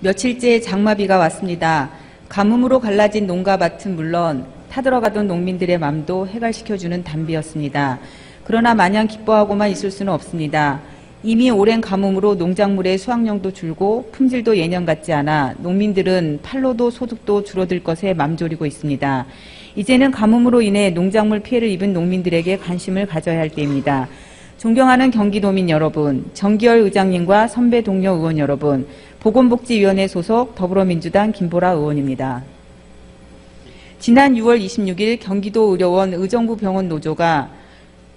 며칠째 장마비가 왔습니다. 가뭄으로 갈라진 농가밭은 물론 타들어가던 농민들의 맘도 해갈시켜주는 단비였습니다. 그러나 마냥 기뻐하고만 있을 수는 없습니다. 이미 오랜 가뭄으로 농작물의 수확량도 줄고 품질도 예년 같지 않아 농민들은 팔로도 소득도 줄어들 것에 맘졸이고 있습니다. 이제는 가뭄으로 인해 농작물 피해를 입은 농민들에게 관심을 가져야 할 때입니다. 존경하는 경기도민 여러분, 정기열 의장님과 선배 동료 의원 여러분, 보건복지위원회 소속 더불어민주당 김보라 의원입니다. 지난 6월 26일 경기도 의료원 의정부 병원 노조가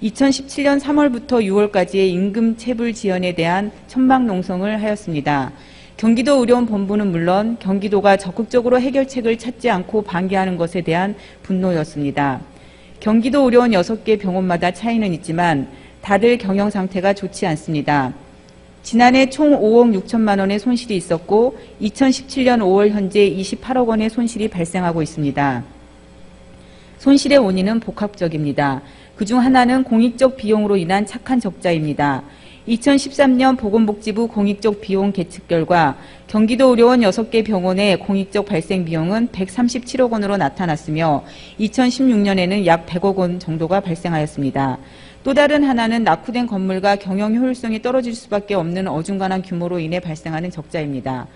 2017년 3월부터 6월까지의 임금 체불 지연에 대한 천막 농성을 하였습니다. 경기도 의료원 본부는 물론 경기도가 적극적으로 해결책을 찾지 않고 방기하는 것에 대한 분노였습니다. 경기도 의료원 6개 병원마다 차이는 있지만 다들 경영 상태가 좋지 않습니다. 지난해 총 5억 6천만 원의 손실이 있었고 2017년 5월 현재 28억 원의 손실이 발생하고 있습니다. 손실의 원인은 복합적입니다. 그중 하나는 공익적 비용으로 인한 착한 적자입니다. 2013년 보건복지부 공익적 비용 계측 결과 경기도 의료원 6개 병원의 공익적 발생 비용은 137억 원으로 나타났으며 2016년에는 약 100억 원 정도가 발생하였습니다. 또 다른 하나는 낙후된 건물과 경영 효율성이 떨어질 수밖에 없는 어중간한 규모로 인해 발생하는 적자입니다.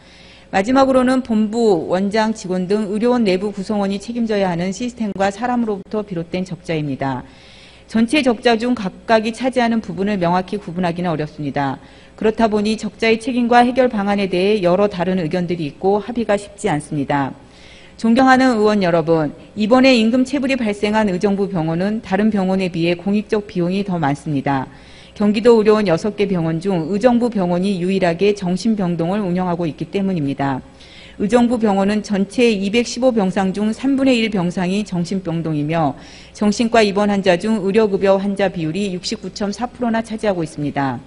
마지막으로는 본부, 원장, 직원 등 의료원 내부 구성원이 책임져야 하는 시스템과 사람으로부터 비롯된 적자입니다. 전체 적자 중 각각이 차지하는 부분을 명확히 구분하기는 어렵습니다. 그렇다 보니 적자의 책임과 해결 방안에 대해 여러 다른 의견들이 있고 합의가 쉽지 않습니다. 존경하는 의원 여러분, 이번에 임금 체불이 발생한 의정부 병원은 다른 병원에 비해 공익적 비용이 더 많습니다. 경기도 의료원 6개 병원 중 의정부 병원이 유일하게 정신병동을 운영하고 있기 때문입니다. 의정부 병원은 전체 215병상 중 3분의 1 병상이 정신병동이며 정신과 입원 환자 중 의료급여 환자 비율이 69.4%나 차지하고 있습니다.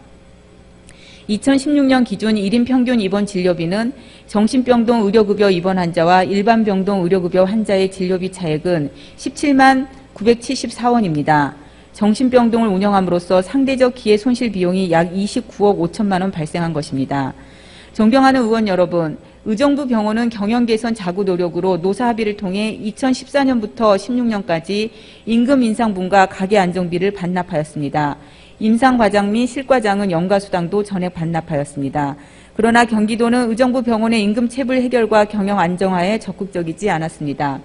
2016년 기준 1인 평균 입원 진료비는 정신병동 의료급여 입원 환자와 일반 병동 의료급여 환자의 진료비 차액은 17만 974원입니다. 정신병동을 운영함으로써 상대적 기회 손실 비용이 약 29억 5천만 원 발생한 것입니다. 존경하는 의원 여러분, 의정부 병원은 경영 개선 자구 노력으로 노사 합의를 통해 2014년부터 16년까지 임금 인상분과 가계 안정비를 반납하였습니다. 임상과장 및 실과장은 연가수당도 전액 반납하였습니다. 그러나 경기도는 의정부 병원의 임금 체불 해결과 경영 안정화에 적극적이지 않았습니다.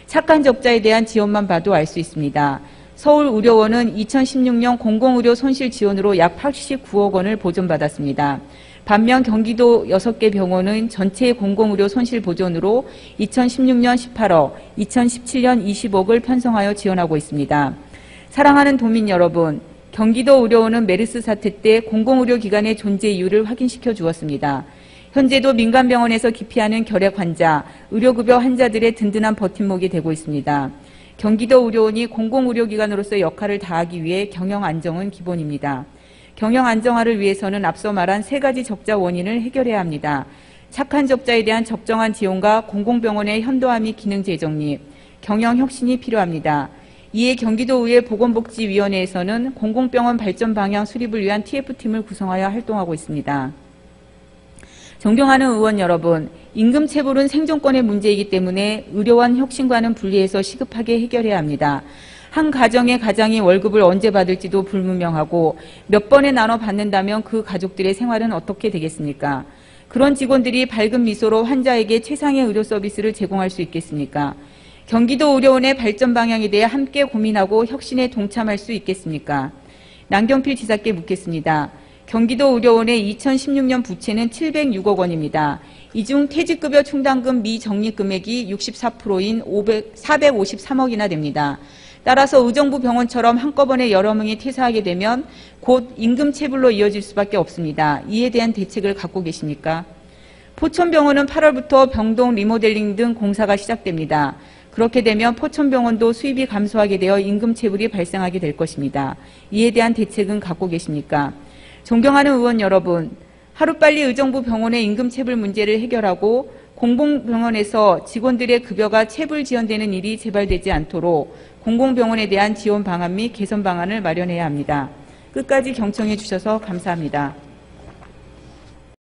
착한 적자에 대한 지원만 봐도 알 수 있습니다. 서울의료원은 2016년 공공의료 손실 지원으로 약 89억 원을 보전받았습니다. 반면 경기도 6개 병원은 전체 공공의료 손실 보전으로 2016년 18억, 2017년 20억을 편성하여 지원하고 있습니다. 사랑하는 도민 여러분, 경기도 의료원은 메르스 사태 때 공공의료기관의 존재 이유를 확인시켜 주었습니다. 현재도 민간병원에서 기피하는 결핵 환자, 의료급여 환자들의 든든한 버팀목이 되고 있습니다. 경기도 의료원이 공공의료기관으로서의 역할을 다하기 위해 경영 안정은 기본입니다. 경영 안정화를 위해서는 앞서 말한 3가지 적자 원인을 해결해야 합니다. 착한 적자에 대한 적정한 지원과 공공병원의 현도화 및 기능 재정립, 경영 혁신이 필요합니다. 이에 경기도의회 보건복지위원회에서는 공공병원 발전 방향 수립을 위한 TF팀을 구성하여 활동하고 있습니다. 존경하는 의원 여러분, 임금 체불은 생존권의 문제이기 때문에 의료원 혁신과는 분리해서 시급하게 해결해야 합니다. 한 가정의 가장이 월급을 언제 받을지도 불분명하고 몇 번에 나눠 받는다면 그 가족들의 생활은 어떻게 되겠습니까? 그런 직원들이 밝은 미소로 환자에게 최상의 의료 서비스를 제공할 수 있겠습니까? 경기도 의료원의 발전 방향에 대해 함께 고민하고 혁신에 동참할 수 있겠습니까? 남경필 지사께 묻겠습니다. 경기도 의료원의 2016년 부채는 706억 원입니다. 이 중 퇴직급여 충당금 미적립 금액이 64%인 453억이나 됩니다. 따라서 의정부 병원처럼 한꺼번에 여러 명이 퇴사하게 되면 곧 임금 체불로 이어질 수밖에 없습니다. 이에 대한 대책을 갖고 계십니까? 포천병원은 8월부터 병동 리모델링 등 공사가 시작됩니다. 그렇게 되면 포천병원도 수입이 감소하게 되어 임금 체불이 발생하게 될 것입니다. 이에 대한 대책은 갖고 계십니까? 존경하는 의원 여러분, 하루빨리 의정부 병원의 임금 체불 문제를 해결하고 공공병원에서 직원들의 급여가 체불 지연되는 일이 재발되지 않도록 공공병원에 대한 지원 방안 및 개선 방안을 마련해야 합니다. 끝까지 경청해 주셔서 감사합니다.